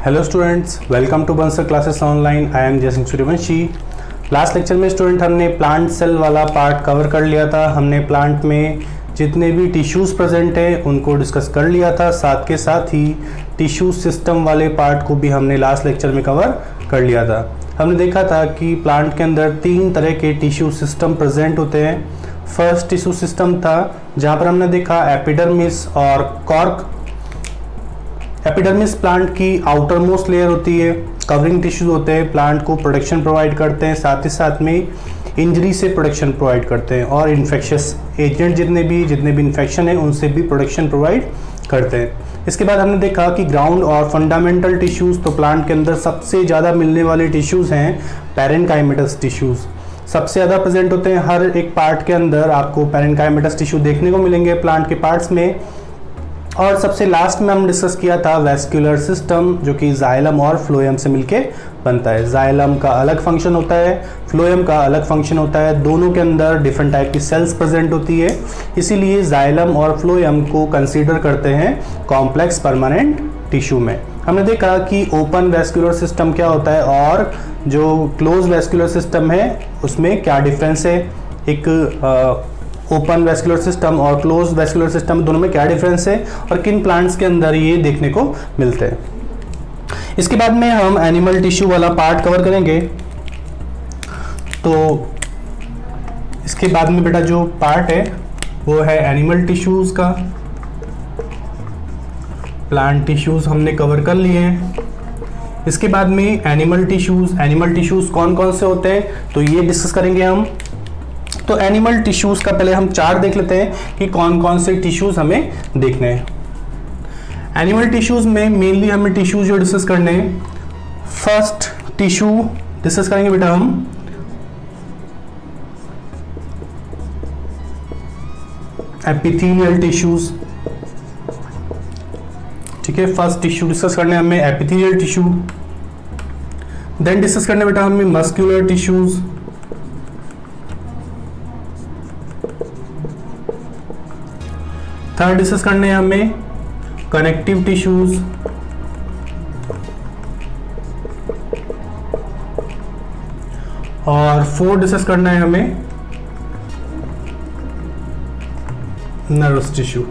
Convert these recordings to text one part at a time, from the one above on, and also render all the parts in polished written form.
Hello students, welcome to Bansal Classes online. I am Jaisingh Suryavanshi. Last lecture में student हमने plant cell वाला part cover कर लिया था। हमने प्लांट में जितने भी टिश्यूज़ प्रेजेंट हैं उनको डिस्कस कर लिया था, साथ के साथ ही टिश्यू सिस्टम वाले पार्ट को भी हमने लास्ट लेक्चर में कवर कर लिया था। हमने देखा था कि प्लांट के अंदर 3 तरह के टिश्यू सिस्टम प्रेजेंट होते हैं। फर्स्ट टिश्यू सिस्टम था जहाँ पर हमने देखा एपिडर्मिस और कॉर्क। एपिडर्मिस प्लांट की आउटर मोस्ट लेयर होती है, कवरिंग टिश्यूज होते हैं, प्लांट को प्रोटेक्शन प्रोवाइड करते हैं, साथ ही साथ में इंजरी से प्रोटेक्शन प्रोवाइड करते हैं और इन्फेक्शियस एजेंट जितने भी इन्फेक्शन है उनसे भी प्रोटेक्शन प्रोवाइड करते हैं। इसके बाद हमने देखा कि ग्राउंड और फंडामेंटल टिश्यूज़, तो प्लांट के अंदर सबसे ज़्यादा मिलने वाले टिश्यूज़ हैं पैरेन्काइमेटस टिश्यूज़। सबसे ज़्यादा प्रेजेंट होते हैं, हर एक पार्ट के अंदर आपको पैरेन्काइमेटस टिश्यू देखने को मिलेंगे प्लांट के पार्ट्स में। और सबसे लास्ट में हम डिस्कस किया था वैस्कुलर सिस्टम, जो कि जाइलम और फ्लोएम से मिलके बनता है। जाइलम का अलग फंक्शन होता है, फ्लोएम का अलग फंक्शन होता है, दोनों के अंदर डिफरेंट टाइप की सेल्स प्रेजेंट होती है, इसीलिए जाइलम और फ्लोएम को कंसीडर करते हैं कॉम्प्लेक्स परमानेंट टिश्यू में। हमने देखा कि ओपन वैस्कुलर सिस्टम क्या होता है और जो क्लोज वैस्कुलर सिस्टम है उसमें क्या डिफरेंस है। एक ओपन वैस्कुलर सिस्टम और क्लोज वैस्कुलर सिस्टम दोनों में क्या डिफरेंस है और किन प्लांट्स के अंदर ये देखने को मिलते हैं। इसके बाद में हम एनिमल टिश्यू वाला पार्ट कवर करेंगे। तो इसके बाद में बेटा जो पार्ट है वो है एनिमल टिश्यूज का। प्लांट टिश्यूज हमने कवर कर लिए हैं। इसके बाद में एनिमल टिश्यूज कौन कौन से होते हैं तो ये डिस्कस करेंगे हम। तो एनिमल टिश्यूज का पहले हम चार्ट देख लेते हैं कि कौन कौन से टिश्यूज हमें देखने हैं। एनिमल टिश्यूज में मेनली हमें टिश्यूज जो डिस्कस करने हैं, फर्स्ट टिश्यू डिस्कस करेंगे बेटा हम एपिथेलियल टिश्यूज। ठीक है, फर्स्ट टिश्यू डिस्कस करने हमें एपिथेलियल टिश्यू। देन डिस्कस करने बेटा हमें मस्कुलर टिश्यूज। थर्ड डिस्कस करने हैं हमें कनेक्टिव टिश्यूज। और फोर्थ डिस्कस करना है हमें नर्वस टिश्यू।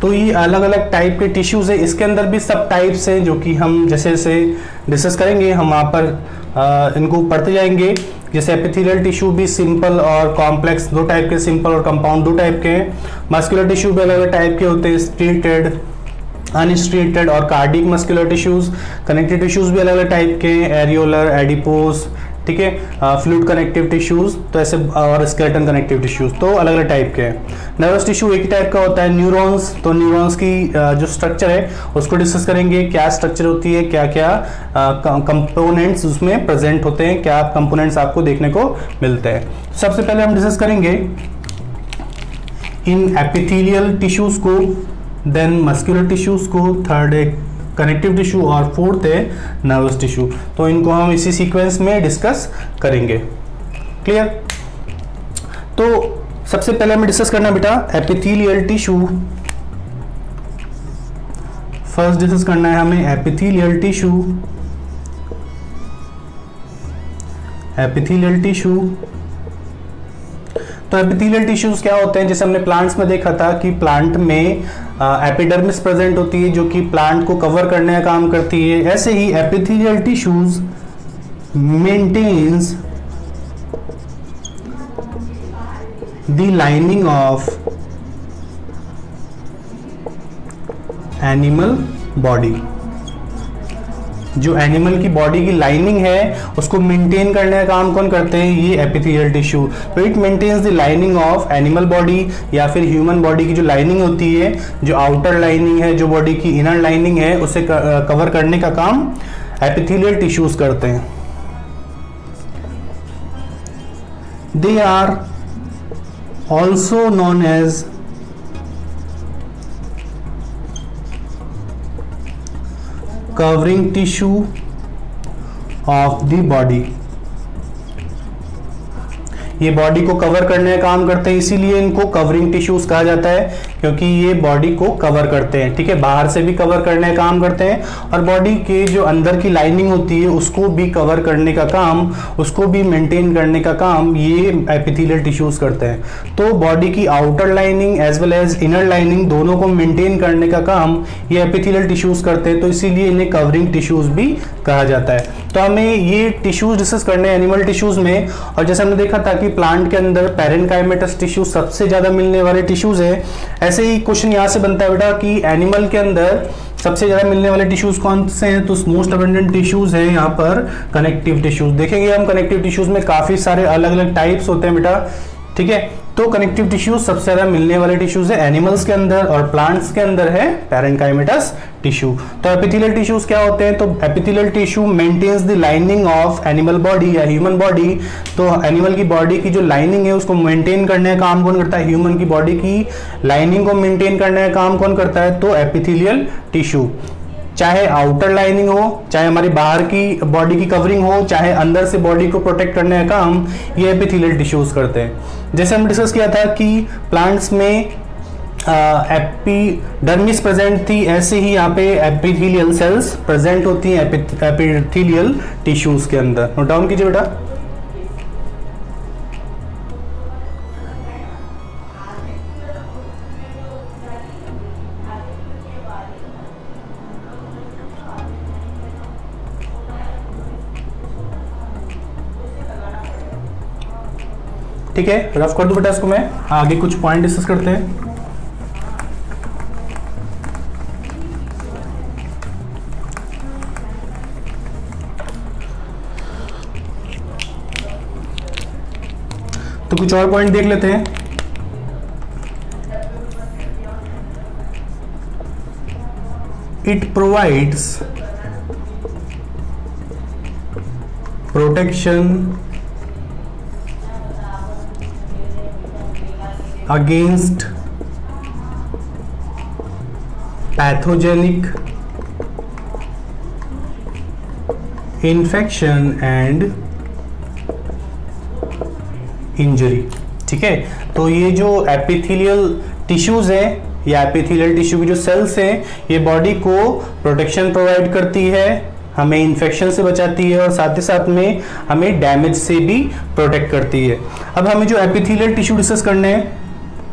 तो ये अलग अलग टाइप के टिश्यूज है, इसके अंदर भी सब टाइप्स हैं जो कि हम जैसे जैसे डिस्कस करेंगे हम वहाँ पर इनको पढ़ते जाएंगे। जैसे एपिथेलियल टिश्यू भी सिंपल और कॉम्प्लेक्स दो टाइप के, सिंपल और कंपाउंड दो टाइप के हैं। मस्कुलर टिश्यू भी अलग अलग टाइप के होते हैं, स्ट्रेटेड, अनस्ट्रेटेड और cardiac muscular tissues. Connective tissues भी अलग अलग टाइप के हैं, एरियोलर, एडिपोस, ठीक है, फ्लूइड कनेक्टिव टिश्यूज, तो ऐसे, और स्केलेटन कनेक्टिव टिश्यूज, तो अलग अलग टाइप के हैं। नर्वस टिश्यू एक ही टाइप का होता है, न्यूरॉन्स। तो न्यूरॉन्स की जो स्ट्रक्चर है उसको डिस्कस करेंगे, क्या स्ट्रक्चर होती है, क्या क्या कंपोनेंट्स उसमें प्रेजेंट होते हैं, क्या कंपोनेंट्स आपको देखने को मिलते हैं। सबसे पहले हम डिस्कस करेंगे इन एपिथेलियल टिश्यूज को, देन मस्कुलर टिश्यूज को, थर्ड है कनेक्टिव टिश्यू और फोर्थ है नर्वस टिश्यू। तो इनको हम इसी सीक्वेंस में डिस्कस करेंगे। क्लियर? तो सबसे पहले हमें डिस्कस करना बेटा एपिथेलियल टिश्यू। फर्स्ट डिस्कस करना है हमें एपिथेलियल टिश्यू। एपिथेलियल टिश्यू, तो एपिथेलियल टिश्यूज क्या होते हैं? जैसे हमने प्लांट्स में देखा था कि प्लांट में एपिडर्मिस प्रेजेंट होती है जो कि प्लांट को कवर करने का काम करती है। ऐसे ही epithelial tissues maintains the lining of animal body. जो एनिमल की बॉडी की लाइनिंग है उसको मेंटेन करने का काम कौन करते हैं? ये एपिथेलियल टिश्यू। तो it maintains the lining of animal body या फिर ह्यूमन बॉडी की जो लाइनिंग होती है, जो आउटर लाइनिंग है, जो बॉडी की इनर लाइनिंग है, उसे कवर करने का काम एपिथेलियल टिश्यूज करते हैं। They are also known as covering tissue of the body। ये बॉडी को कवर करने का काम करते हैं, इसीलिए इनको कवरिंग टिश्यूज कहा जाता है, क्योंकि ये बॉडी को कवर करते हैं। ठीक है, बाहर से भी कवर करने का काम करते हैं और बॉडी के जो अंदर की लाइनिंग होती है उसको भी कवर करने का काम, उसको भी मेंटेन करने का काम ये एपिथेलियल टिश्यूज करते हैं। तो बॉडी की outer lining as well as inner lining दोनों को मेंटेन करने का काम ये एपिथेलियल टिश्यूज करते हैं, तो इसीलिए इन्हें कवरिंग टिश्यूज भी कहा जाता है। तो हमें ये टिश्यूज डिस्कस करने हैं एनिमल टिश्यूज में, और जैसे हमने देखा था कि प्लांट के अंदर पैरेन्काइमेटस टिश्यू सबसे ज्यादा मिलने वाले टिश्यूज है, ऐसे ही क्वेश्चन यहाँ से बनता है बेटा कि एनिमल के अंदर सबसे ज्यादा मिलने वाले टिश्यूज कौन से हैं, तो मोस्ट अबंडेंट टिश्यूज है यहाँ पर कनेक्टिव टिश्यूज। देखेंगे हम कनेक्टिव टिश्यूज में काफी सारे अलग अलग टाइप्स होते हैं बेटा। ठीक है, तो कनेक्टिव टिश्यूज सबसे ज्यादा मिलने वाले टिश्यूज है एनिमल्स के अंदर, और प्लांट्स के अंदर है पैरेन्काइमेटस टिश्यू। तो एपिथेलियल टिश्यूज क्या होते हैं, तो epithelial tissue maintains the lining of animal body या ह्यूमन बॉडी। तो एनिमल की बॉडी की जो लाइनिंग है उसको मेंटेन करने का काम कौन करता है, ह्यूमन की बॉडी की लाइनिंग को मेंटेन करने का काम कौन करता है, तो एपिथेलियल टिश्यू। चाहे आउटर लाइनिंग हो, चाहे हमारी बाहर की बॉडी की कवरिंग हो, चाहे अंदर से बॉडी को प्रोटेक्ट करने का काम ये एपिथेलियल टिश्यूज करते हैं। जैसे हम डिस्कस किया था कि प्लांट्स में एपिडर्मिस प्रेजेंट थी, ऐसे ही यहाँ पे एपिथेलियल सेल्स प्रेजेंट होती हैं एपिथेलियल टिश्यूज के अंदर। नोट डाउन कीजिए बेटा। ठीक है, रफ कर दो बेटा इसको, मैं आगे कुछ पॉइंट डिस्कस करते हैं। तो कुछ और पॉइंट देख लेते हैं। It provides protection against pathogenic infection and injury। ठीक है, तो ये जो एपिथेलियल टिश्यूज है या एपिथेलियल टिश्यू की जो सेल्स हैं ये बॉडी को प्रोटेक्शन प्रोवाइड करती है, हमें इन्फेक्शन से बचाती है और साथ ही साथ में हमें डैमेज से भी प्रोटेक्ट करती है। अब हमें जो एपिथेलियल टिश्यू डिस्कस करने हैं,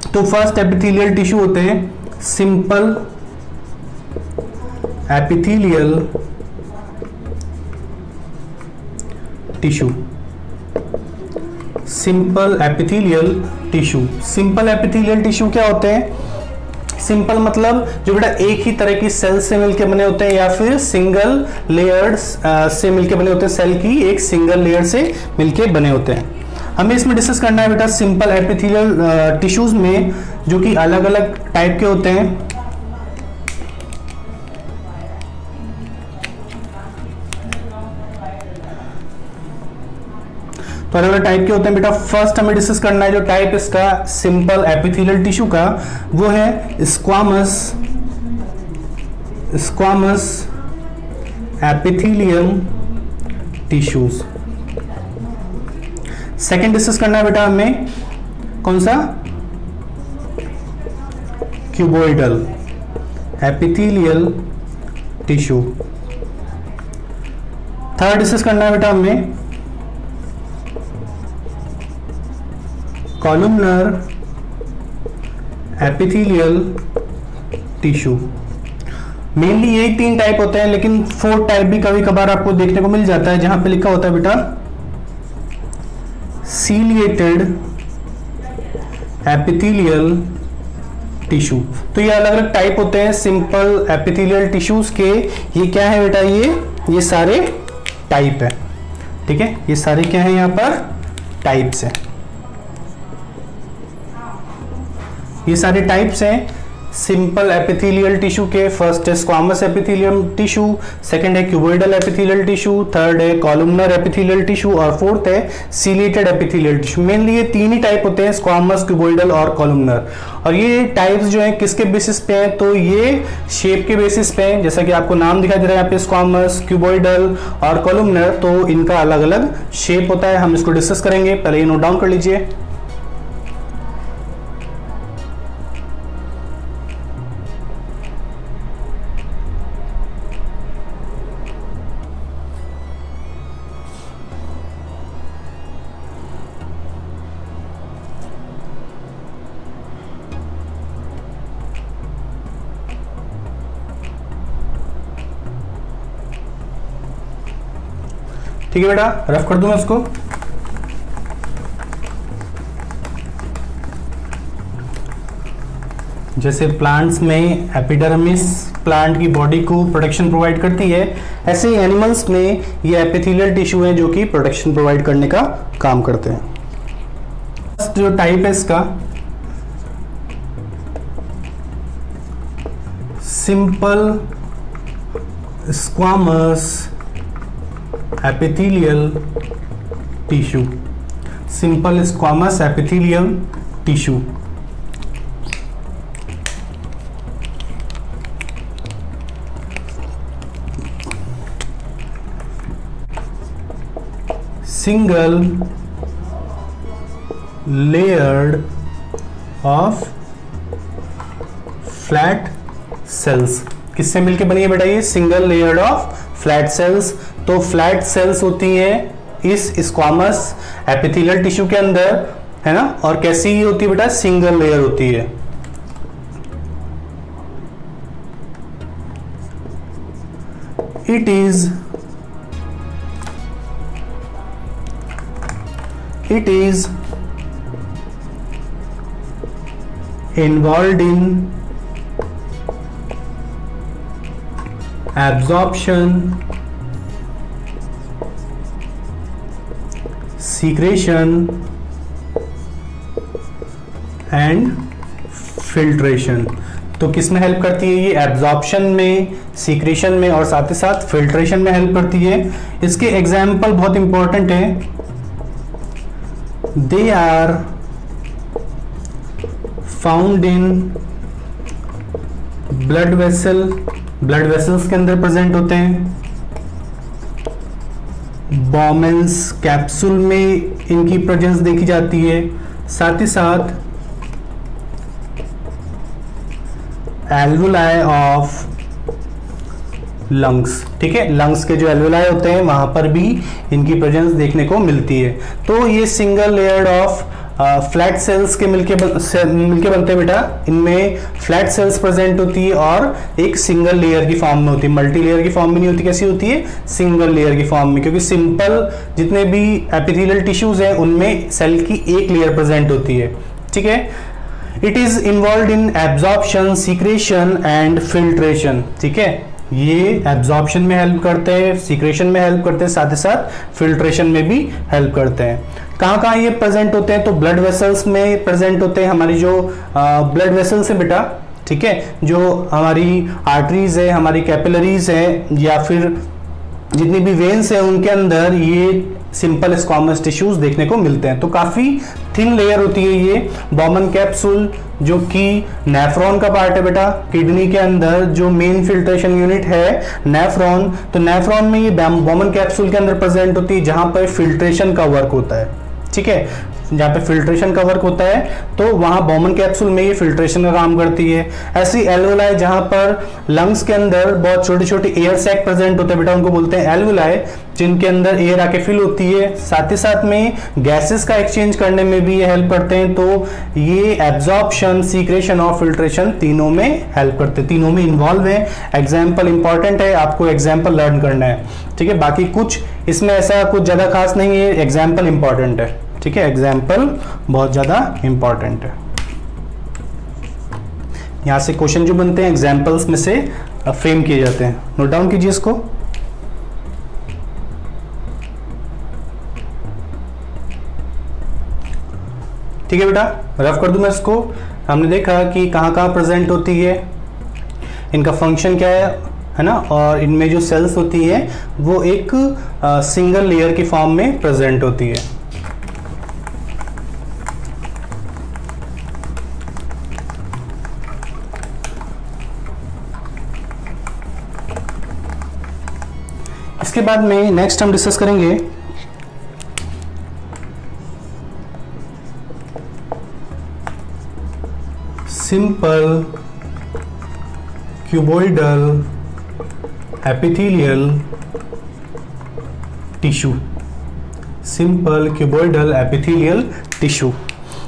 तो फर्स्ट एपिथेलियल टिश्यू होते हैं simple epithelial tissue. Simple epithelial tissue, simple epithelial tissue क्या होते हैं, सिंपल मतलब जो बेटा एक ही तरह की सेल से मिलकर बने होते हैं या फिर सिंगल लेयर्स से मिलकर बने होते हैं, सेल की एक सिंगल लेयर से मिलकर बने होते हैं। हमें इसमें डिस्कस करना है बेटा सिंपल एपिथेलियल टिश्यूज में जो कि अलग अलग टाइप के होते हैं। तो अलग अलग टाइप के होते हैं बेटा। फर्स्ट हमें डिस्कस करना है जो टाइप इसका सिंपल एपिथेलियल टिश्यू का, वो है squamous epithelium tissues. Second discuss करना है बेटा हमें कौन सा, cuboidal epithelial tissue. Third discuss करना है बेटा हमें कॉलमनर एपिथेलियल टिश्यू। मेनली यही तीन टाइप होते हैं, लेकिन फोर्थ टाइप भी कभी कभार आपको देखने को मिल जाता है, जहां पे लिखा होता है बेटा सीलिएटेड एपिथेलियल टिश्यू। तो ये अलग अलग टाइप होते हैं सिंपल एपिथेलियल टिश्यूज के। ये क्या है बेटा, ये सारे टाइप है। ठीक है, ये सारे क्या है यहाँ पर, टाइप्स हैं। ये सारे टाइप्स हैं सिंपल एपिथेलियल टिश्यू के फर्स्ट है स्क्वामस एपिथेलियम टिश्यू, सेकंड है क्यूबॉइडल एपिथेलियल टिश्यू, थर्ड है कॉलमनर एपिथेलियल टिश्यू और फोर्थ है सीलेटेड एपिथेलियल टिश्यू। मेनली ये तीन ही टाइप होते हैं, स्क्वामस, क्यूबॉइडल और कॉलमनर। और ये टाइप्स जो हैं किसके बेसिस पे हैं, तो ये शेप के बेसिस पे हैं, जैसा कि आपको नाम दिखाई दे रहा है यहाँ पे स्क्वामस, क्यूबॉइडल और कॉलमनर, तो इनका अलग अलग शेप होता है। हम इसको डिस्कस करेंगे, पहले ये नोट डाउन कर लीजिए। ठीक है बेटा, रफ कर दूं मैं इसको। जैसे प्लांट्स में एपिडर्मिस प्लांट की बॉडी को प्रोटेक्शन प्रोवाइड करती है, ऐसे ही एनिमल्स में ये एपिथेलियल टिश्यू है जो कि प्रोटेक्शन प्रोवाइड करने का काम करते हैं। जो टाइप है इसका simple squamous epithelial tissue, simple squamous epithelial tissue. Single layered of flat sales. किससे मिलके बनी है बेटा ये? Single layered of flat sales. तो फ्लैट सेल्स होती हैं इस स्क्वामस एपिथेलियल टिश्यू के अंदर, है ना, और कैसी ही होती है बेटा? सिंगल लेयर होती है। It is involved in absorption, secretion and filtration। तो किस में हेल्प करती है ये? एब्जॉर्प्शन में, सीक्रेशन में और साथ ही साथ फिल्ट्रेशन में हेल्प करती है। इसके एग्जाम्पल बहुत इंपॉर्टेंट है। They are found in blood vessel, blood vessels के अंदर प्रेजेंट होते हैं। बॉमेंस कैप्सूल में इनकी प्रेजेंस देखी जाती है। साथ ही साथ एल्वुलाई ऑफ लंग्स, ठीक है, लंग्स के जो एल्वुलाई होते हैं वहां पर भी इनकी प्रेजेंस देखने को मिलती है। तो ये single layered of flat sales के मिलके बनते हैं बेटा। इनमें फ्लैट सेल्स प्रेजेंट होती है और एक सिंगल लेयर की फॉर्म में होती है, मल्टी लेयर की फॉर्म में नहीं होती। कैसी होती है? सिंगल लेयर की फॉर्म में, क्योंकि सिंपल जितने भी एपिथेलियल टिश्यूज हैं उनमें सेल की एक लेयर प्रेजेंट होती है, ठीक है। It is involve in absorption, secretion and filtration, ठीक है। ये एब्जॉर्प्शन में हेल्प करते हैं, सीक्रेशन में हेल्प करते हैं, साथ ही साथ फिल्ट्रेशन में भी हेल्प करते हैं। कहाँ कहाँ ये प्रेजेंट होते हैं? तो ब्लड वेसल्स में प्रेजेंट होते हैं। हमारी जो ब्लड वेसल्स है बेटा, ठीक है, जो हमारी आर्टरीज है, हमारी कैपिलरीज है, या फिर जितनी भी वेन्स है उनके अंदर ये सिंपल स्क्वामस टिश्यूज देखने को मिलते हैं। तो काफी थिन लेयर होती है ये। बॉमन कैप्सूल जो कि नेफ्रॉन का पार्ट है बेटा, किडनी के अंदर जो मेन फिल्ट्रेशन यूनिट है नेफ्रॉन, तो नेफ्रॉन में ये बॉमन कैप्सूल के अंदर प्रेजेंट होती है जहां पर फिल्ट्रेशन का वर्क होता है, ठीक है। जहाँ पे फिल्ट्रेशन का वर्क होता है तो वहां बॉमन कैप्सूल में ये फिल्ट्रेशन का काम करती है। ऐसी एल्वुलाई जहां पर लंग्स के अंदर बहुत छोटे छोटे एयर सैक प्रेजेंट होते हैं बेटा, उनको बोलते हैं एल्वुलाई, जिनके अंदर एयर आके फिल होती है। साथ ही साथ में गैसेस का एक्सचेंज करने में भी ये हेल्प करते हैं। तो ये एब्जॉर्प्शन, सीक्रेशन और फिल्ट्रेशन तीनों में हेल्प करते हैं, तीनों में इन्वॉल्व है। एग्जाम्पल इंपॉर्टेंट है, आपको एग्जाम्पल लर्न करना है, ठीक है। बाकी कुछ इसमें ऐसा कुछ ज्यादा खास नहीं है, एग्जाम्पल इंपॉर्टेंट है, ठीक है। एग्जाम्पल बहुत ज्यादा इंपॉर्टेंट है। यहां से क्वेश्चन जो बनते हैं एग्जाम्पल्स में से फ्रेम किए जाते हैं। नोट डाउन कीजिए इसको। ठीक है बेटा, रफ कर दूं मैं इसको। हमने देखा कि कहाँ कहाँ प्रेजेंट होती है, इनका फंक्शन क्या है ना, और इनमें जो सेल्स होती है वो एक सिंगल लेयर की फॉर्म में प्रेजेंट होती है। इसके बाद में नेक्स्ट हम डिस्कस करेंगे simple cuboidal epithelial tissue. Simple cuboidal epithelial tissue.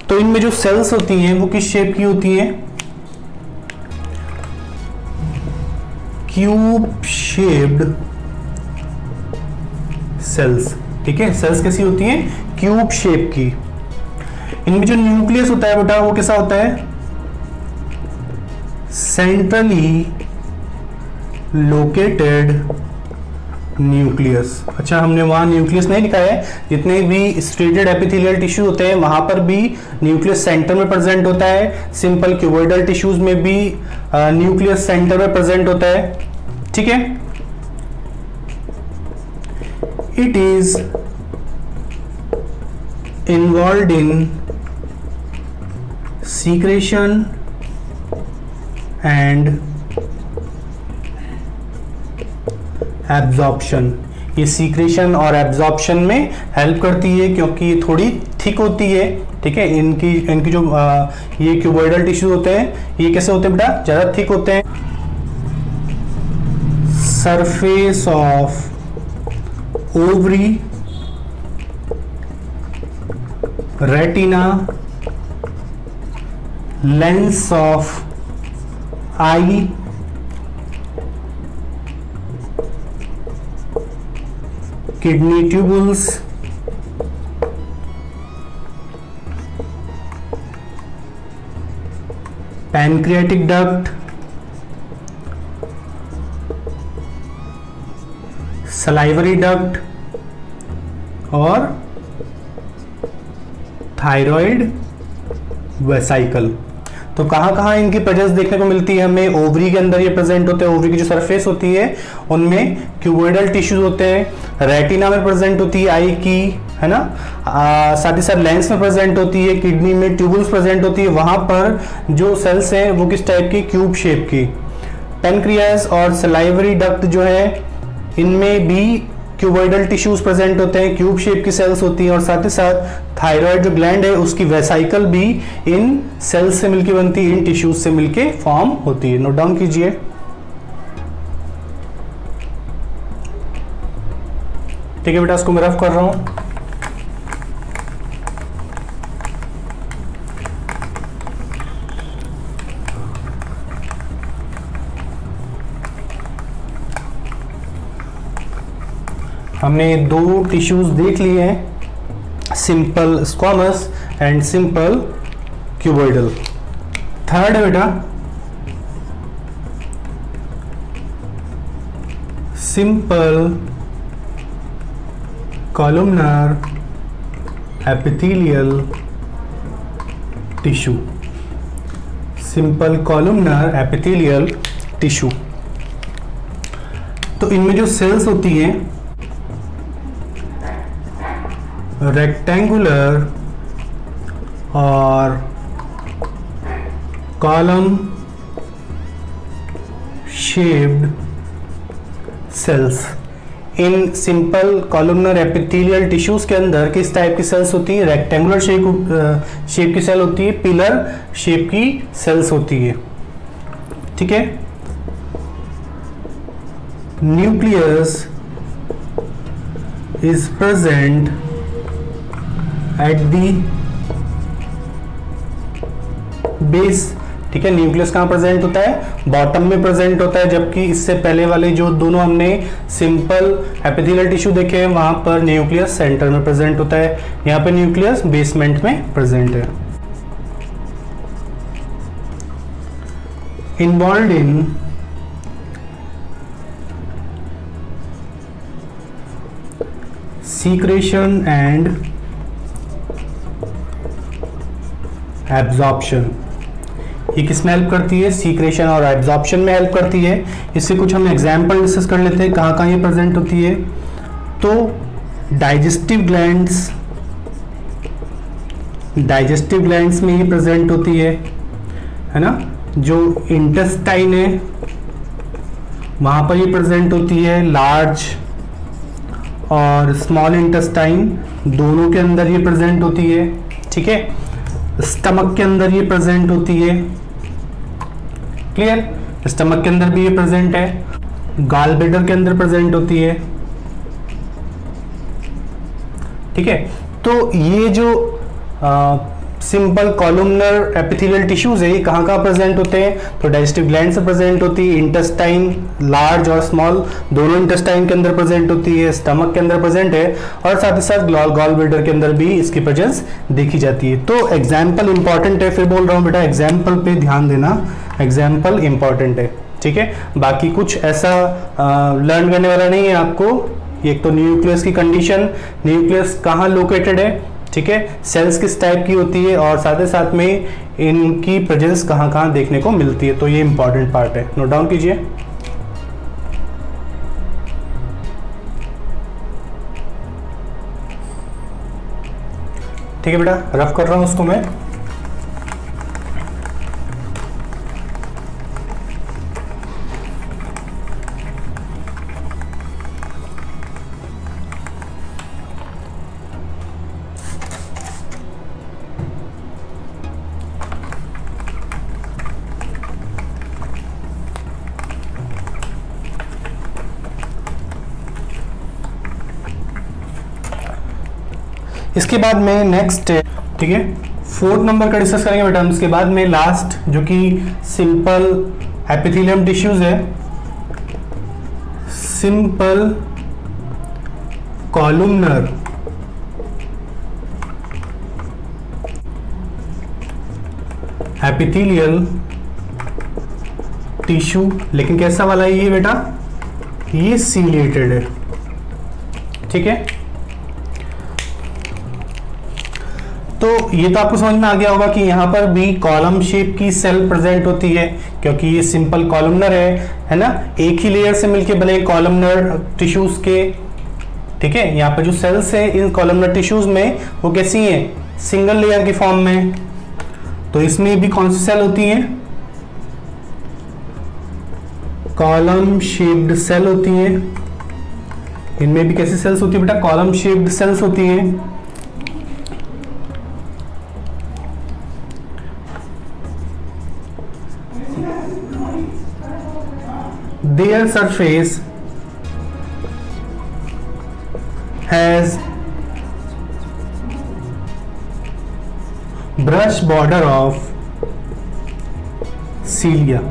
तो इनमें जो सेल्स होती हैं वो किस शेप की होती हैं? Cube shaped cells. ठीक है, सेल्स कैसी होती हैं? क्यूब शेप की। इनमें जो न्यूक्लियस होता है बेटा वो कैसा होता है? Centrally located nucleus. अच्छा, हमने वहां न्यूक्लियस नहीं लिखा है, जितने भी स्ट्रेटेड एपिथेलियल टिश्यू होते हैं वहां पर भी न्यूक्लियस सेंटर में प्रेजेंट होता है। सिंपल क्यूबॉइडल टिश्यूज में भी न्यूक्लियस सेंटर में प्रेजेंट होता है। ठीक है, it is involved in secretion and absorption. ये सीक्रेशन और एब्जॉर्प्शन में हेल्प करती है क्योंकि ये थोड़ी थिक होती है। ठीक है, इनकी जो ये क्यूबॉइडल टिश्यू होते हैं ये कैसे होते हैं बेटा? ज़्यादा थिक होते हैं। Surface of ovary, retina, lens of I, kidney tubules, pancreatic duct, salivary duct और थायराइड वेसाइकल। तो कहाँ कहाँ इनकी प्रेजेंस देखने को मिलती है हमें? ओवरी के अंदर ये प्रेजेंट होते हैं। ओवरी की जो सरफेस होती है उनमें क्यूबॉइडल टिश्यूज होते हैं। रेटिना में प्रेजेंट होती है आई की, है ना, साथ ही साथ लेंस में प्रेजेंट होती है। किडनी में ट्यूबुल्स प्रेजेंट होती है। वहां पर जो सेल्स हैं वो किस टाइप की? क्यूब शेप की। पेनक्रियास और सलाइवरी डक्ट जो है इनमें भी क्यूबॉइडल टिश्यूज प्रेजेंट होते हैं, क्यूब शेप की सेल्स होती हैं। और साथ ही साथ थायराइड जो ग्लैंड है उसकी वेसाइकल भी इन सेल्स से मिलकर बनती है, इन टिश्यूज से मिलकर फॉर्म होती है। नोट डाउन कीजिए। ठीक है बेटा, इसको मैं रफ कर रहा हूं। हमने दो टिश्यूज देख लिए हैं, simple squamous and simple cuboidal. Third है बेटा simple columnar epithelial tissue. Simple columnar epithelial tissue. तो इनमें जो सेल्स होती हैं रेक्टेंगुलर और column shaped cells. In simple columnar epithelial tissues के अंदर किस टाइप की सेल्स होती है? रेक्टेंगुलर शेप की सेल होती है, पिलर शेप की सेल्स होती है। ठीक है, nucleus is present at the base. ठीक है, न्यूक्लियस कहां प्रेजेंट होता है? बॉटम में प्रेजेंट होता है, जबकि इससे पहले वाले जो दोनों हमने सिंपल एपिथेलियल टिश्यू देखे हैं वहां पर न्यूक्लियस सेंटर में प्रेजेंट होता है। यहां पे न्यूक्लियस बेसमेंट में प्रेजेंट है। Involved in secretion and absorption. ये किस में हेल्प करती है? सीक्रेशन और एब्जॉर्प्शन में हेल्प करती है। इससे कुछ हम एग्जाम्पल डिस्कस कर लेते हैं कहाँ कहाँ ये प्रेजेंट होती है। तो डाइजेस्टिव ग्लैंड्स में ये प्रेजेंट होती है ना। जो इंटेस्टाइन है वहाँ पर ये प्रेजेंट होती है, लार्ज और स्मॉल इंटेस्टाइन दोनों के अंदर ये प्रेजेंट होती है, ठीक है। स्टमक के अंदर ये प्रेजेंट होती है, क्लियर। स्टमक के अंदर भी ये प्रेजेंट है, गॉल ब्लैडर के अंदर प्रेजेंट होती है, ठीक है। तो ये जो सिंपल कॉलमनर एपिथेलियल टिश्यूज है ये कहाँ कहाँ प्रेजेंट होते हैं? तो डाइजेस्टिव ग्लैंड से प्रेजेंट होती है, इंटेस्टाइन लार्ज और स्मॉल दोनों इंटेस्टाइन के अंदर प्रेजेंट होती है, स्टमक के अंदर प्रेजेंट है, और साथ ही साथ गॉल ब्लैडर के अंदर भी इसकी प्रेजेंस देखी जाती है। तो एग्जाम्पल इंपॉर्टेंट है, फिर बोल रहा हूँ बेटा एग्जाम्पल पे ध्यान देना, एग्जाम्पल इंपॉर्टेंट है, ठीक है। बाकी कुछ ऐसा लर्न करने वाला नहीं है आपको। एक तो न्यूक्लियस की कंडीशन, न्यूक्लियस कहाँ लोकेटेड है, ठीक है, सेल्स किस टाइप की होती है, और साथ ही साथ में इनकी प्रेजेंस कहाँ कहाँ देखने को मिलती है। तो ये इंपॉर्टेंट पार्ट है, नोट डाउन कीजिए। ठीक है बेटा, रफ कर रहा हूं उसको मैं। इसके बाद में नेक्स्ट, ठीक है, 4th नंबर का डिस्कस करेंगे बेटा हम। इसके बाद में लास्ट जो कि सिंपल एपिथेलियम टिश्यूज है, सिंपल कॉलमनर एपिथेलियल टिश्यू, लेकिन कैसा वाला है ये बेटा? ये सीलिएटेड है, ठीक है। तो ये तो आपको समझ में आ गया होगा कि यहाँ पर भी कॉलम शेप की सेल प्रेजेंट होती है, क्योंकि ये सिंपल कॉलमनर है ना, एक ही लेयर से मिलके बने कॉलमनर टिश्यूज के, ठीक है। यहाँ पर जो सेल्स है इन कॉलमनर टिश्यूज में वो कैसी हैं? सिंगल लेयर की फॉर्म में। तो इसमें भी कौन सी सेल होती है? कॉलम शेप्ड सेल होती है। इनमें भी कैसी सेल्स होती है बेटा? कॉलम शेप्ड सेल्स होती हैं। Their surface has brush border of cilia,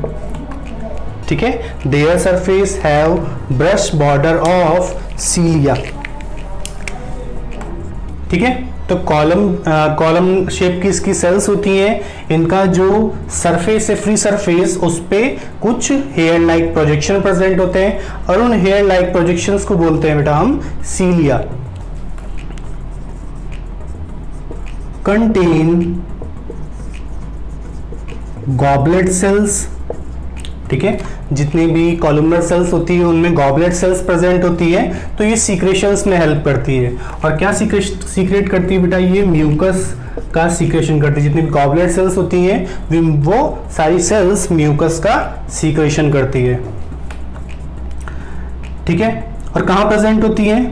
ठीक है। Their surface have brush border of cilia, ठीक है। तो कॉलम शेप की इसकी सेल्स होती हैं, इनका जो सरफेस है फ्री सरफेस उस पे कुछ हेयर लाइक प्रोजेक्शन प्रेजेंट होते हैं, और उन हेयर लाइक प्रोजेक्शंस को बोलते हैं बेटा हम सीलिया। कंटेन गॉबलेट सेल्स, ठीक है। जितनी भी कॉलमनर सेल्स होती है उनमें गॉबलेट सेल्स प्रेजेंट होती है, तो ये सीक्रेशंस में हेल्प करती है। और क्या सीक्रेट करती है बेटा? ये म्यूकस का सीक्रेशन करती है। जितनी भी गॉबलेट सेल्स होती हैं वो सारी सेल्स म्यूकस का सीक्रेशन करती है, ठीक है। और कहाँ प्रेजेंट होती है?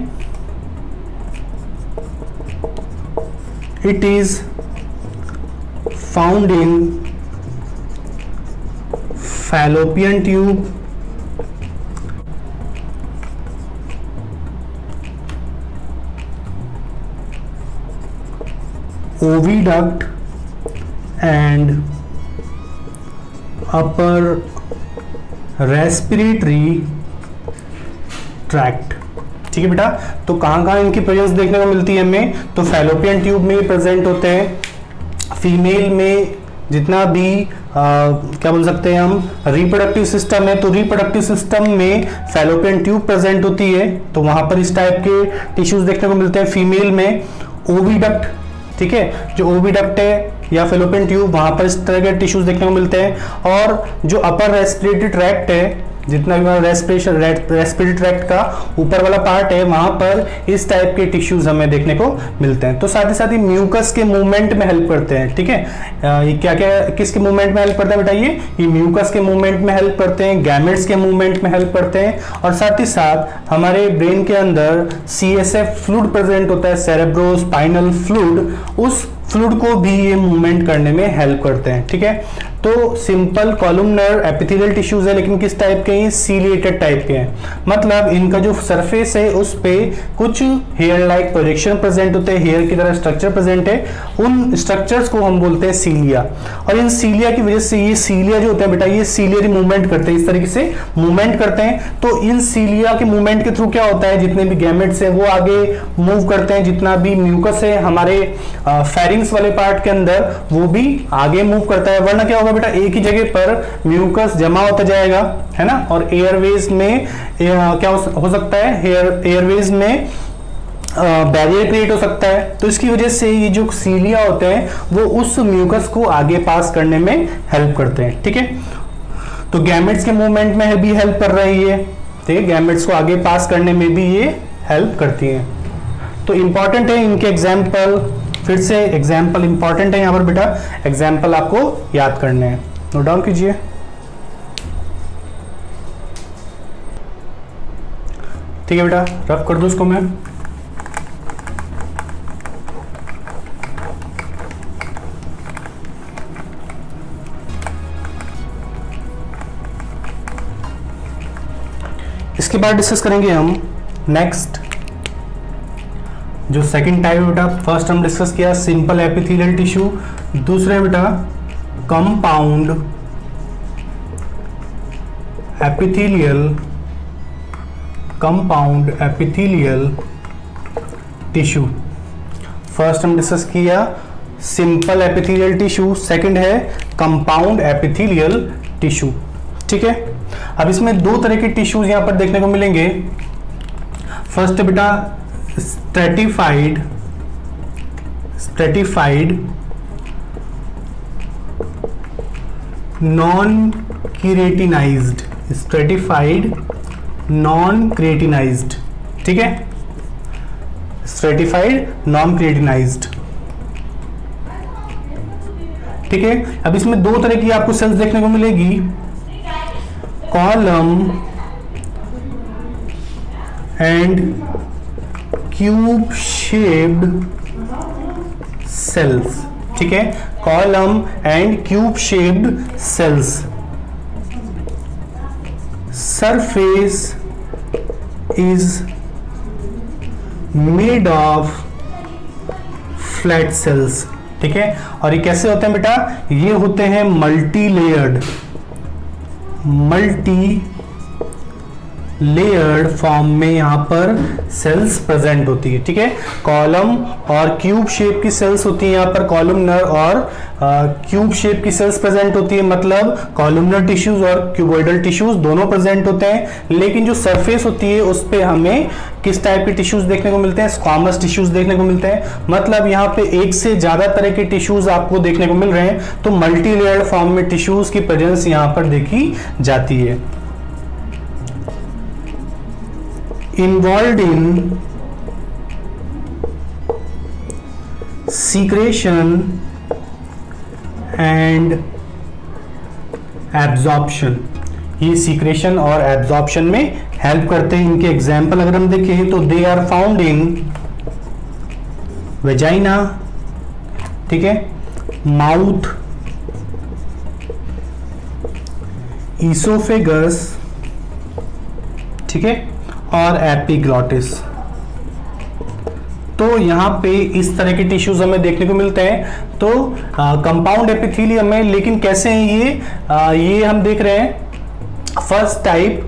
It is found in fallopian tube, oviduct and upper respiratory tract, ठीक है बेटा। तो कहाँ कहाँ इनकी प्रेजेंस देखने को मिलती है हमें? तो फैलोपियन ट्यूब में प्रेजेंट होते हैं। फीमेल में जितना भी क्या बोल सकते हैं हम, रिप्रोडक्टिव सिस्टम है, तो रिप्रोडक्टिव सिस्टम में फैलोपियन ट्यूब प्रेजेंट होती है, तो वहां पर इस टाइप के टिश्यूज देखने को मिलते हैं। फीमेल में ओविडक्ट, ठीक है, जो ओविडक्ट है या फेलोपियन ट्यूब, वहां पर इस तरह के टिश्यूज देखने को मिलते हैं। और जो अपर रेस्पिरेटरी ट्रैक्ट है, जितना भी रेस्पिरेटरी ट्रैक्ट का ऊपर वाला पार्ट है, वहां पर इस टाइप के टिश्यूज हमें देखने को मिलते हैं। तो साथ ही म्यूकस के मूवमेंट में हेल्प करते हैं। ठीक है, ये क्या क्या किसके मूवमेंट में हेल्प करते हैं बताइए? ये म्यूकस के मूवमेंट में हेल्प करते हैं, गैमेट्स के मूवमेंट में हेल्प करते हैं, और साथ ही साथ हमारे ब्रेन के अंदर CSF फ्लूइड प्रेजेंट होता है, सेरेब्रो स्पाइनल फ्लूइड, उस फ्लूइड को भी ये मूवमेंट करने में हेल्प करते हैं। ठीक है, तो सिंपल कॉलमनर एपिथेलियल टिश्यूज है, लेकिन किस टाइप के हैं? सीलिएटेड टाइप के हैं। मतलब इनका जो सरफेस है उस पे कुछ हेयर लाइक प्रोजेक्शन प्रेजेंट होते हैं, हेयर की तरह स्ट्रक्चर प्रेजेंट है, उन स्ट्रक्चर्स को हम बोलते हैं सीलिया। और इन सीलिया की वजह से, ये सीलिया जो होते हैं बेटा, ये सीलियरी मूवमेंट करते हैं, इस तरीके से मूवमेंट करते हैं। तो इन सीलिया के मूवमेंट के थ्रू क्या होता है, जितने भी गैमेट्स हैं वो आगे मूव करते हैं, जितना भी म्यूकस है हमारे फेरिंग्स वाले पार्ट के अंदर वो भी आगे मूव करता है। वरना क्या होगा बेटा, एक ही जगह पर म्यूकस जमा होता जाएगा, है ना, और एयरवेज में क्या हो सकता है, एयरवेज में बैरियर क्रिएट हो सकता है। तो इसकी वजह से ये जो सीलिया होते हैं वो उस म्यूकस को आगे पास करने में हेल्प करते हैं। ठीक है, तो गैमेट्स के मूवमेंट में भी हेल्प कर रही है, ठीक है, गैमेट्स को आगे पास करने में भी ये हेल्प करती है। तो इंपॉर्टेंट है इनके एग्जाम्पल, फिर से एग्जाम्पल इंपॉर्टेंट है यहाँ पर बेटा, एग्जाम्पल आपको याद करने हैं, नोट डाउन कीजिए। ठीक है बेटा, रफ कर दो उसको मैं। इसके बाद डिस्कस करेंगे हम नेक्स्ट जो सेकंड टाइप है बेटा। फर्स्ट हम डिस्कस किया सिंपल एपिथेलियल टिश्यू, दूसरे बेटा कंपाउंड एपिथेलियल टिश्यू। फर्स्ट हम डिस्कस किया सिंपल एपिथेलियल टिश्यू, सेकंड है कंपाउंड एपिथेलियल टिश्यू। ठीक है, अब इसमें दो तरह के टिश्यूज यहां पर देखने को मिलेंगे। फर्स्ट बेटा स्ट्रेटिफाइड नॉन क्रिएटिनाइज्ड, ठीक है, स्ट्रेटिफाइड नॉन क्रिएटिनाइज्ड। ठीक है, अब इसमें दो तरह की आपको सेल्स देखने को मिलेगी, column and cube shaped cells. ठीक है, column and cube shaped cells. Surface is made of flat sales. ठीक है, और ये कैसे होते हैं बेटा, ये होते हैं मल्टी लेयर्ड फॉर्म में यहां पर सेल्स प्रेजेंट होती है। ठीक है, कॉलम और क्यूब शेप की सेल्स होती है, यहां पर कॉलमनर और क्यूब शेप की सेल्स प्रेजेंट होती है, मतलब कॉलमनर टिश्यूज और क्यूबॉइडल टिश्यूज दोनों प्रेजेंट होते हैं। लेकिन जो सरफेस होती है उस पे हमें किस टाइप के टिश्यूज देखने को मिलते हैं, स्क्वामस टिश्यूज देखने को मिलते हैं। मतलब यहाँ पे एक से ज्यादा तरह के टिश्यूज आपको देखने को मिल रहे हैं, तो मल्टी लेयर्ड फॉर्म में टिश्यूज की प्रेजेंस यहाँ पर देखी जाती है। Involved in secretion and absorption, ये सीक्रेशन और एब्जॉर्प्शन में हेल्प करते हैं। इनके एग्जाम्पल अगर हम देखें तो they are found in vagina, ठीक है, माउथ, ईसोफेगस, ठीक है, और एपिग्लॉटिस। तो यहाँ पे इस तरह के टिश्यूज हमें देखने को मिलते हैं। तो कंपाउंड एपिथेलियम में, लेकिन कैसे हैं ये हम देख रहे हैं। फर्स्ट टाइप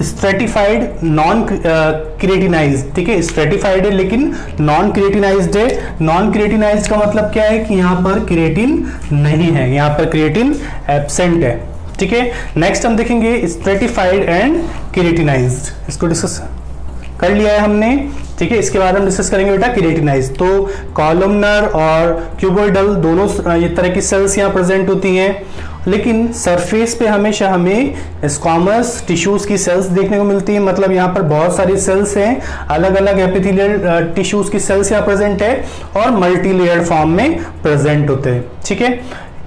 स्ट्रेटिफाइड नॉन क्रिएटिनाइज्ड, ठीक है, स्ट्रेटिफाइड है लेकिन नॉन क्रिएटिनाइज्ड है। नॉन क्रिएटिनाइज्ड का मतलब क्या है कि यहाँ पर क्रिएटिन नहीं है, यहाँ पर क्रिएटिन एब्सेंट है। ठीक है, नेक्स्ट हम देखेंगे स्ट्रेटिफाइड एंड क्रिएटिनाइज्ड, इसको डिस्कस कर लिया है हमने। ठीक है। इसके बारे में डिस्कस करेंगे बेटा केराटिनाइज। तो कॉलमनर और क्यूबोइडल दोनों ये तरह की सेल्स यहाँ प्रेजेंट होती हैं, लेकिन सरफेस पे हमेशा हमें स्क्वामस टिश्यूज की सेल्स देखने को मिलती है। मतलब यहाँ पर बहुत सारी सेल्स हैं, अलग अलग एपिथेलियल टिश्यूज की सेल्स यहाँ प्रेजेंट है और मल्टी लेयर्ड फॉर्म में प्रेजेंट होते हैं। ठीक है,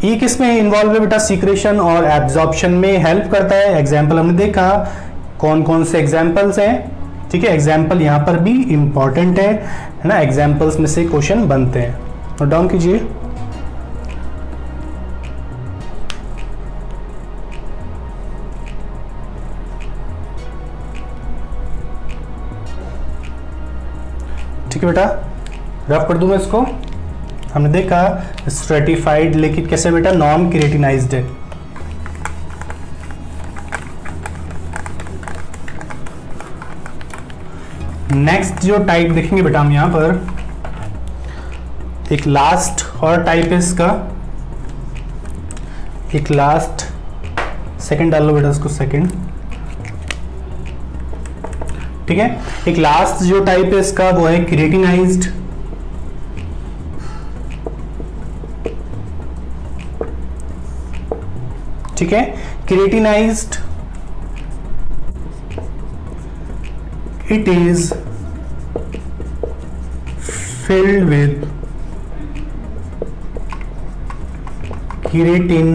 ये किस में इन्वॉल्व है बेटा? सीक्रेशन और एब्जॉर्प्शन में हेल्प करता है। एग्जाम्पल हमने देखा, कौन कौन से एग्जाम्पल्स हैं। ठीक है, एग्जाम्पल यहाँ पर भी इंपॉर्टेंट है ना, एग्जाम्पल्स में से क्वेश्चन बनते हैं, नोट डाउन कीजिए। ठीक है बेटा, रफ कर दूं मैं इसको। हमने देखा स्ट्रेटिफाइड, लेकिन कैसे बेटा? नॉन केराटिनाइज्ड है। नेक्स्ट जो टाइप देखेंगे बेटा हम यहाँ पर, एक लास्ट और टाइप है इसका, एक लास्ट, सेकंड डाल लो बेटा इसको, सेकंड। ठीक है, एक लास्ट जो टाइप है इसका वो है केराटिनाइज्ड। ठीक है, keratinised it is filled with keratin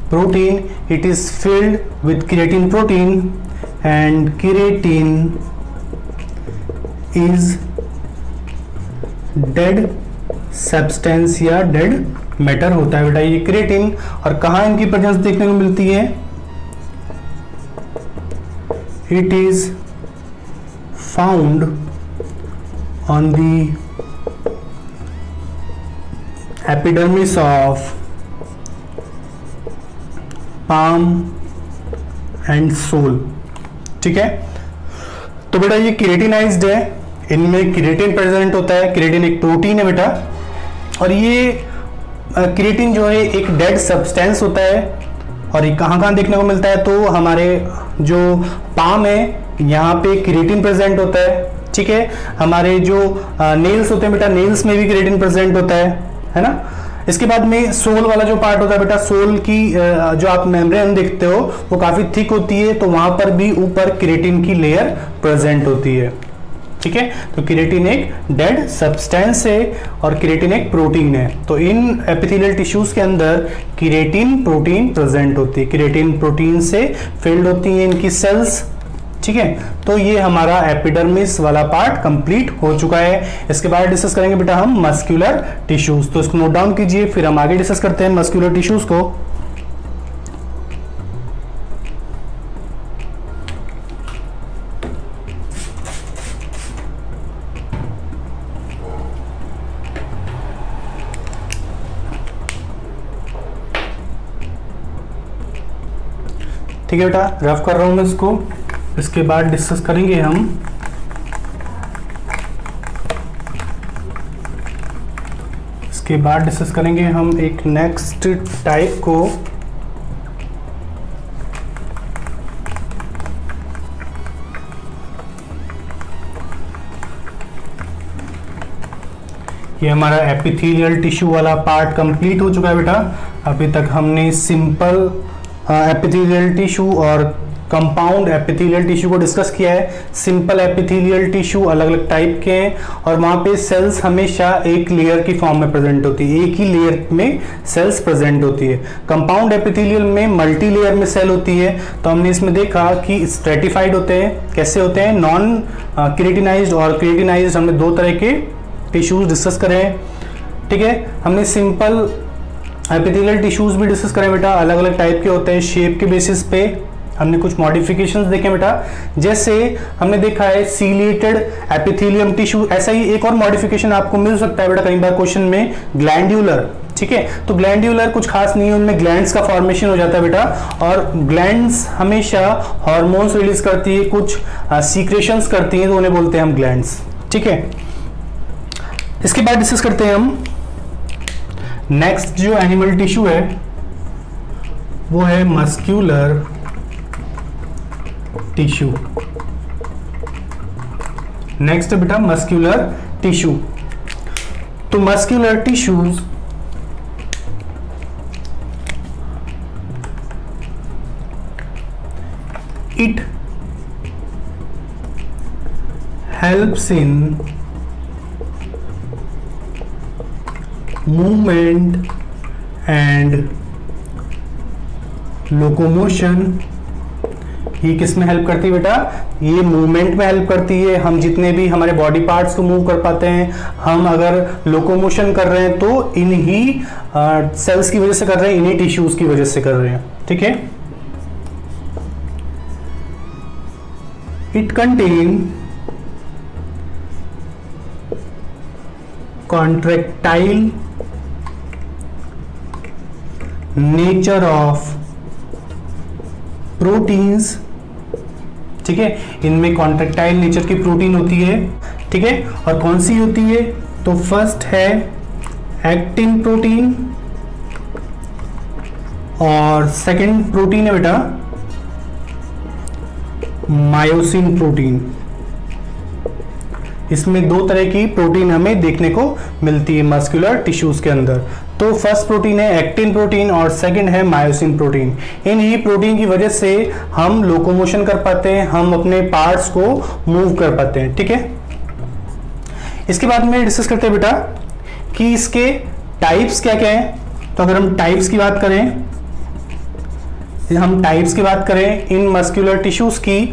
protein. It is filled with keratin protein, and keratin is dead substance या dead matter होता है बेटा ये केराटिन। और कहाँ इनकी प्रेजेंस देखने को मिलती है? It is found on the epidermis of palm and sole। ठीक है, तो बेटा ये केराटिनाइज्ड है, इनमें केराटिन प्रेजेंट होता है। केराटिन एक प्रोटीन है बेटा, और ये केराटिन जो है एक डेड सब्सटेंस होता है। और ये कहाँ कहाँ देखने को मिलता है? तो हमारे जो पाम है यहाँ पे केराटिन प्रेजेंट होता है। ठीक है, हमारे जो नेल्स होते हैं बेटा, नेल्स में भी केराटिन प्रेजेंट होता है ना। इसके बाद में सोल वाला जो पार्ट होता है बेटा, सोल की जो आप मेम्ब्रेन देखते हो वो काफी थिक होती है, तो वहां पर भी ऊपर केराटिन की लेयर प्रेजेंट होती है। ठीक है, तो केराटिन एक डेड सब्सटेंस है और केराटिन एक प्रोटीन है। तो इन एपिथेलियल टिश्यूज के अंदर केराटिन प्रोटीन प्रेजेंट होती है, केराटिन प्रोटीन से फिल्ड होती है इनकी सेल्स। ठीक है, तो ये हमारा एपिडर्मिस वाला पार्ट कंप्लीट हो चुका है। इसके बाद डिस्कस करेंगे बेटा हम मस्कुलर टिश्यूज। तो इसको नोट डाउन कीजिए, फिर हम आगे डिस्कस करते हैं मस्कुलर टिश्यूज को। ठीक है बेटा, रफ कर रहा हूं मैं इसको। इसके बाद डिस्कस करेंगे हम एक नेक्स्ट टाइप को। ये हमारा एपिथेलियल टिश्यू वाला पार्ट कंप्लीट हो चुका है बेटा। अभी तक हमने सिंपल एपिथेलियल टिश्यू और कंपाउंड एपिथेलियल टिश्यू को डिस्कस किया है। सिंपल एपिथेलियल टिश्यू अलग अलग टाइप के हैं और वहां पे सेल्स हमेशा एक लेयर की फॉर्म में प्रेजेंट होती है, एक ही लेयर में सेल्स प्रेजेंट होती है। कंपाउंड एपिथेलियल में मल्टी लेयर में सेल होती है। तो हमने इसमें देखा कि स्ट्रेटिफाइड होते हैं। कैसे होते हैं? नॉन केराटिनाइज्ड और केराटिनाइज्ड। हमने दो तरह के टिश्यूज डिस्कस करे हैं। ठीक है, हमने सिंपल एपिथेलियल टिश्यूज भी डिस्कस करें बेटा, अलग अलग टाइप के होते हैं। शेप के बेसिस पे हमने कुछ मॉडिफिकेशंस देखे बेटा, जैसे हमने देखा है सीलिएटेड एपिथेलियम टिश्यू। ऐसा ही एक और मॉडिफिकेशन आपको मिल सकता है बेटा कई बार क्वेश्चन में, ग्लैंड्यूलर। ठीक है, तो ग्लैंड्यूलर कुछ खास नहीं है, उनमें ग्लैंड्स का फॉर्मेशन हो जाता है बेटा, और ग्लैंड्स हमेशा हार्मोन्स रिलीज करती है, कुछ सीक्रेशंस करती हैं, तो उन्हें बोलते हैं हम ग्लैंड्स। ठीक है, इसके बाद डिस्कस करते हैं हम नेक्स्ट जो एनिमल टिश्यू है वो है मस्क्यूलर टिश्यू। नेक्स्ट है बेटा मस्कुलर टिश्यू। तो muscular tissues it helps in movement and locomotion. ये किस में हेल्प करती है बेटा? ये मूवमेंट में हेल्प करती है। हम जितने भी हमारे बॉडी पार्ट्स को मूव कर पाते हैं, हम अगर लोकोमोशन कर रहे हैं तो इन्हीं सेल्स की वजह से कर रहे हैं, इन्हीं टिश्यूज की वजह से कर रहे हैं। ठीक है। It contain contractile nature of proteins. ठीक है, इनमें कॉन्ट्रैक्टाइल नेचर की प्रोटीन होती है। ठीक है, और कौन सी होती है? तो फर्स्ट है एक्टिन प्रोटीन और सेकंड प्रोटीन है बेटा मायोसिन प्रोटीन। इसमें दो तरह की प्रोटीन हमें देखने को मिलती है मस्कुलर टिश्यूज के अंदर। तो फर्स्ट प्रोटीन है एक्टिन प्रोटीन और सेकंड है मायोसिन प्रोटीन। इन ही प्रोटीन की वजह से हम लोकोमोशन कर पाते हैं, हम अपने पार्ट्स को मूव कर पाते हैं। ठीक है, इसके बाद में डिस्कस करते हैं बेटा कि इसके टाइप्स क्या क्या हैं। तो अगर हम टाइप्स की बात करें, इन मस्कुलर टिश्यूज की,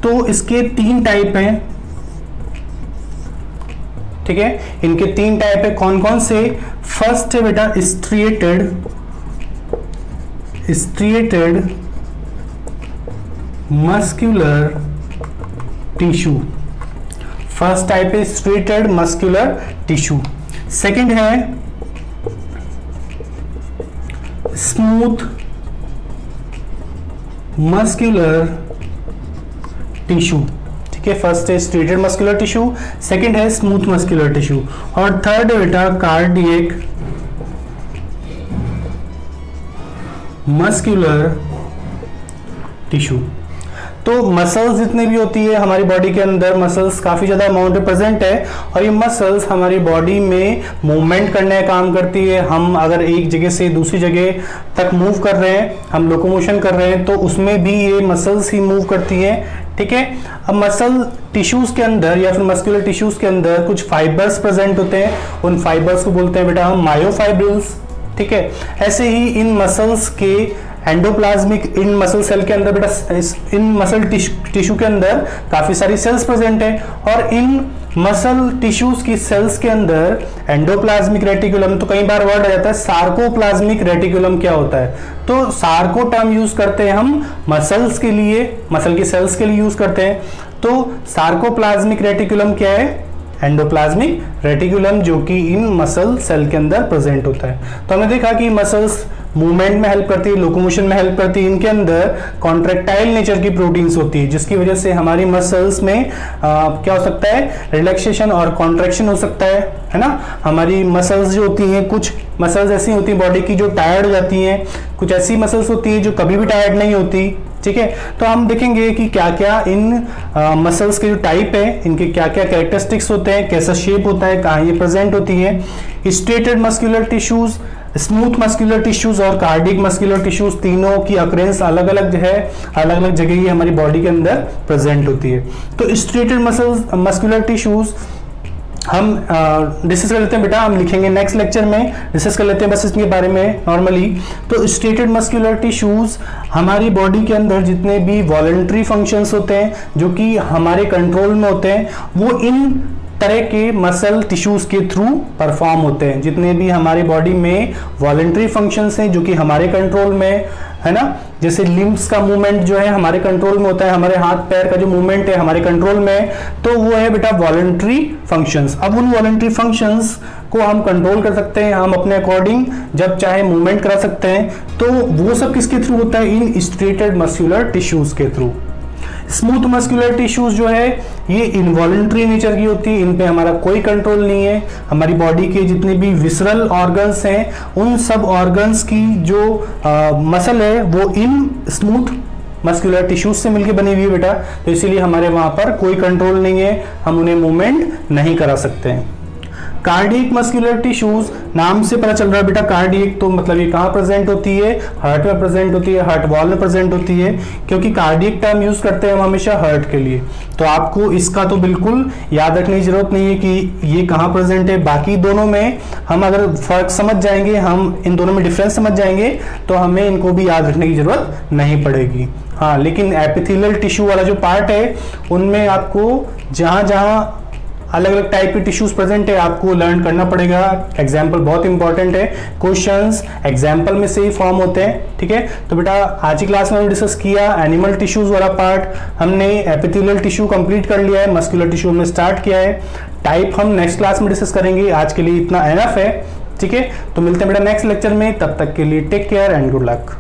तो इसके 3 टाइप हैं। ठीक है, इनके 3 टाइप है। कौन कौन से? फर्स्ट है बेटा striated muscular tissue. First type है स्ट्रिएटेड मस्कुलर टिश्यू। सेकंड है स्मूथ मस्कुलर टिश्यू। ठीक है, फर्स्ट है स्ट्रेटेड मस्कुलर टिश्यू, सेकंड है स्मूथ मस्कुलर टिश्यू और थर्ड है बेटा कार्डियक मस्कुलर टिश्यू। तो मसल्स जितने भी होती है हमारी बॉडी के अंदर, मसल्स काफ़ी ज़्यादा अमाउंट में प्रेजेंट है और ये मसल्स हमारी बॉडी में मूवमेंट करने का काम करती है। हम अगर एक जगह से दूसरी जगह तक मूव कर रहे हैं, हम लोकोमोशन कर रहे हैं, तो उसमें भी ये मसल्स ही मूव करती हैं। ठीक है, अब मसल टिश्यूज के अंदर या फिर मस्कुलर टिश्यूज के अंदर कुछ फाइबर्स प्रेजेंट होते हैं, उन फाइबर्स को बोलते हैं बेटा हम मायोफाइब्रिल्स। ठीक है, ऐसे ही इन मसल्स के एंडोप्लाज्मिक, इन मसल सेल के अंदर बेटा, इन मसल टिश्यू के अंदर काफी सारी सेल्स प्रेजेंट है और इन मसल टिश्यूज की सेल्स के अंदर एंडोप्लाज्मिक रेटिकुलम, तो कई बार वर्ड आ जाता है सार्कोप्लाज्मिक रेटिकुलम क्या होता है, तो सार्को टर्म यूज करते हैं हम मसल्स के लिए, मसल की सेल्स के लिए यूज करते हैं। तो सार्कोप्लाज्मिक रेटिकुलम क्या है? एंडोप्लाज्मिक रेटिकुलम, जो कि इन मसल सेल के अंदर प्रेजेंट होता है। तो हमने देखा कि मसल्स मूवमेंट में हेल्प करती है, लोकोमोशन में हेल्प करती है, इनके अंदर कॉन्ट्रैक्टाइल नेचर की प्रोटीन्स होती है, जिसकी वजह से हमारी मसल्स में क्या हो सकता है? रिलैक्सेशन और कॉन्ट्रैक्शन हो सकता है ना। हमारी मसल्स जो होती हैं, कुछ मसल्स ऐसी होती हैं बॉडी की जो टायर्ड हो जाती हैं, कुछ ऐसी मसल्स होती है जो कभी भी टायर्ड नहीं होती। ठीक है, तो हम देखेंगे कि क्या क्या इन मसल्स के जो टाइप है, इनके क्या क्या कैरेक्टरिस्टिक्स होते हैं, कैसा शेप होता है, कहाँ ये प्रेजेंट होती है। Striated muscular tissues, smooth muscular tissues और कार्डियक मस्कुलर टिश्यूज, तीनों की अक्रेंस अलग अलग जो है, अलग अलग जगह ही हमारी बॉडी के अंदर प्रेजेंट होती है। तो स्ट्रेटेड मस्कुलर टिश्यूज हम डिस्कस कर लेते हैं बेटा, हम लिखेंगे नेक्स्ट लेक्चर में, डिस्कस कर लेते हैं बस इसके बारे में नॉर्मली। तो स्ट्रेटेड मस्कुलर टिश्यूज हमारी बॉडी के अंदर जितने भी वॉलंटरी फंक्शंस होते हैं, जो कि हमारे कंट्रोल में होते हैं, वो इन तरह के मसल टिश्यूज के थ्रू परफॉर्म होते हैं। जितने भी हमारी बॉडी में वॉलंटरी फंक्शंस हैं जो कि हमारे कंट्रोल में है ना, जैसे लिम्स का मूवमेंट जो है हमारे कंट्रोल में होता है, हमारे हाथ पैर का जो मूवमेंट है हमारे कंट्रोल में, तो वो है बेटा वॉलंटरी फंक्शंस। अब उन वॉलंटरी फंक्शंस को हम कंट्रोल कर सकते हैं, हम अपने अकॉर्डिंग जब चाहे मूवमेंट करा सकते हैं। तो वो सब किसके थ्रू होता है? इन स्ट्रेटेड मस्कुलर टिश्यूज के थ्रू। स्मूथ मस्कुलर टिश्यूज जो है ये इनवॉलंटरी नेचर की होती है, इन पे हमारा कोई कंट्रोल नहीं है। हमारी बॉडी के जितने भी विसरल ऑर्गन्स हैं, उन सब ऑर्गन्स की जो मसल है वो इन स्मूथ मस्कुलर टिश्यूज से मिलकर बनी हुई है बेटा, तो इसीलिए हमारे वहां पर कोई कंट्रोल नहीं है, हम उन्हें मूवमेंट नहीं करा सकते हैं। कार्डियक मस्कुलर टिश्यूज, नाम से पता चल रहा है बेटा कार्डियक तो मतलब ये कहाँ प्रेजेंट होती है, हार्ट में प्रेजेंट होती है, हार्ट वॉल में प्रेजेंट होती है, क्योंकि कार्डियक टर्म यूज करते हैं हम हमेशा हार्ट के लिए। तो आपको इसका तो बिल्कुल याद रखने की जरूरत नहीं है कि ये कहाँ प्रेजेंट है। बाकी दोनों में हम अगर फर्क समझ जाएंगे, हम इन दोनों में डिफरेंस समझ जाएंगे, तो हमें इनको भी याद रखने की जरूरत नहीं पड़ेगी। हाँ, लेकिन एपिथेलियल टिश्यू वाला जो पार्ट है उनमें आपको जहां जहां अलग अलग टाइप के टिश्यूज प्रेजेंट है आपको लर्न करना पड़ेगा। एग्जाम्पल बहुत इंपॉर्टेंट है, क्वेश्चंस एग्जाम्पल में से ही फॉर्म होते हैं। ठीक है, तो बेटा आज की क्लास में हमने डिस्कस किया एनिमल टिश्यूज वाला पार्ट, हमने एपिथेलियल टिश्यू कंप्लीट कर लिया है, मस्कुलर टिश्यू में स्टार्ट किया है, टाइप हम नेक्स्ट क्लास में डिस्कस करेंगे। आज के लिए इतना एनफ है। ठीक है, तो मिलते हैं बेटा नेक्स्ट लेक्चर में, तब तक के लिए take care and good luck.